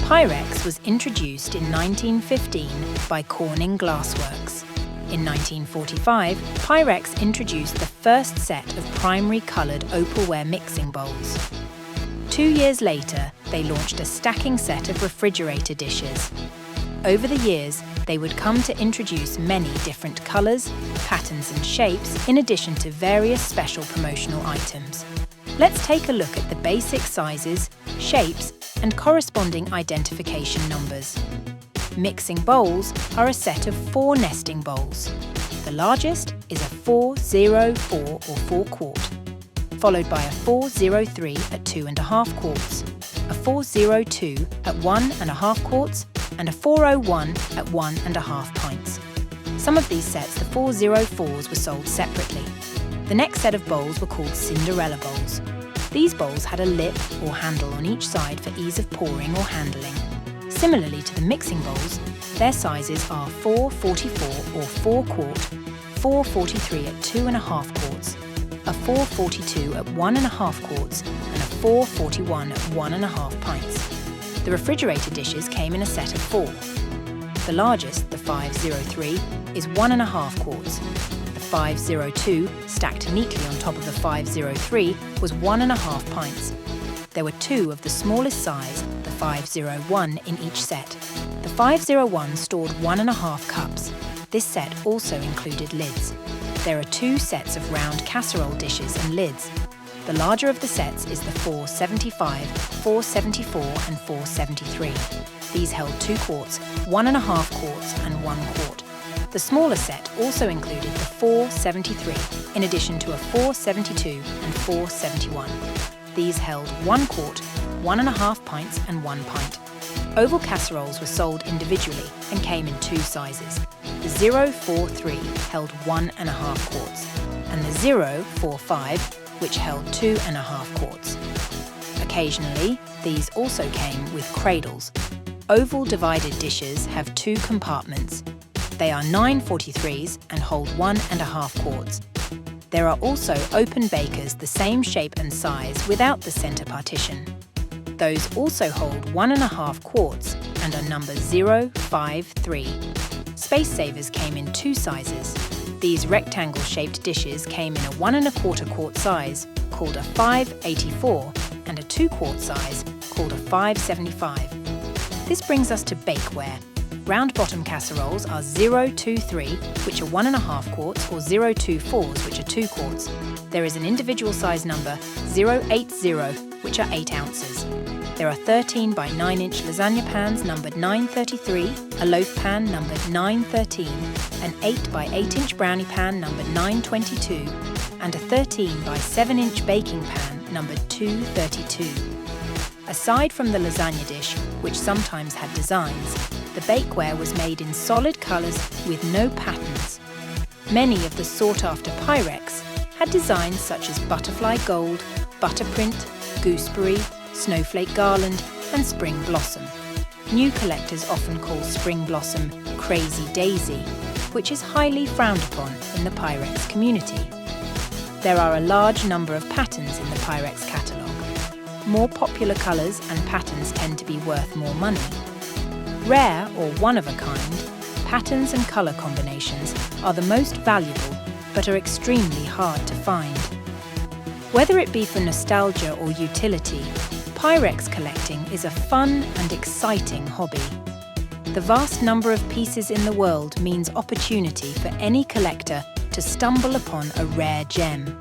Pyrex was introduced in 1915 by Corning Glassworks. In 1945, Pyrex introduced the first set of primary coloured opalware mixing bowls. 2 years later, they launched a stacking set of refrigerator dishes. Over the years, they would come to introduce many different colours, patterns and shapes, in addition to various special promotional items. Let's take a look at the basic sizes, shapes and corresponding identification numbers. Mixing bowls are a set of 4 nesting bowls. The largest is a 404 or 4 quart, followed by a 403 at 2.5 quarts, a 402 at 1.5 quarts, and a 401 at 1.5 pints. Some of these sets, the 404s, were sold separately. The next set of bowls were called Cinderella bowls. These bowls had a lip or handle on each side for ease of pouring or handling. Similarly to the mixing bowls, their sizes are 444 or 4 quart, 443 at 2.5 quarts, a 442 at 1.5 quarts, and a 441 at 1.5 pints. The refrigerator dishes came in a set of 4. The largest, the 503, is 1.5 quarts. The 502, stacked neatly on top of the 503, was 1.5 pints. There were 2 of the smallest size, the 501, in each set. The 501 stored 1.5 cups. This set also included lids. There are 2 sets of round casserole dishes and lids. The larger of the sets is the 475, 474 and 473. These held 2 quarts, 1.5 quarts and 1 quart. The smaller set also included the 473, in addition to a 472 and 471. These held 1 quart, 1.5 pints and 1 pint. Oval casseroles were sold individually and came in 2 sizes. The 043 held 1.5 quarts, and the 045, which held 2.5 quarts. Occasionally, these also came with cradles. Oval divided dishes have 2 compartments. They are 943s and hold 1.5 quarts. There are also open bakers the same shape and size without the centre partition. Those also hold 1.5 quarts and are number 053. Space Savers came in 2 sizes. These rectangle-shaped dishes came in a 1.25 quart size, called a 584, and a 2 quart size, called a 575. This brings us to bakeware. Round bottom casseroles are 023, which are 1.5 quarts, or 024s, which are 2 quarts. There is an individual size number, 080, which are 8 ounces. There are 13 by 9 inch lasagna pans numbered 933, a loaf pan numbered 913, an 8 by 8 inch brownie pan numbered 922, and a 13 by 7 inch baking pan numbered 232. Aside from the lasagna dish, which sometimes had designs, the bakeware was made in solid colours with no patterns. Many of the sought-after Pyrex had designs such as butterfly gold, butterprint, gooseberry, snowflake garland and spring blossom. New collectors often call spring blossom crazy daisy, which is highly frowned upon in the Pyrex community. There are a large number of patterns in the Pyrex catalogue. More popular colours and patterns tend to be worth more money. Rare or one-of-a-kind, patterns and colour combinations are the most valuable but are extremely hard to find. Whether it be for nostalgia or utility, Pyrex collecting is a fun and exciting hobby. The vast number of pieces in the world means opportunity for any collector to stumble upon a rare gem.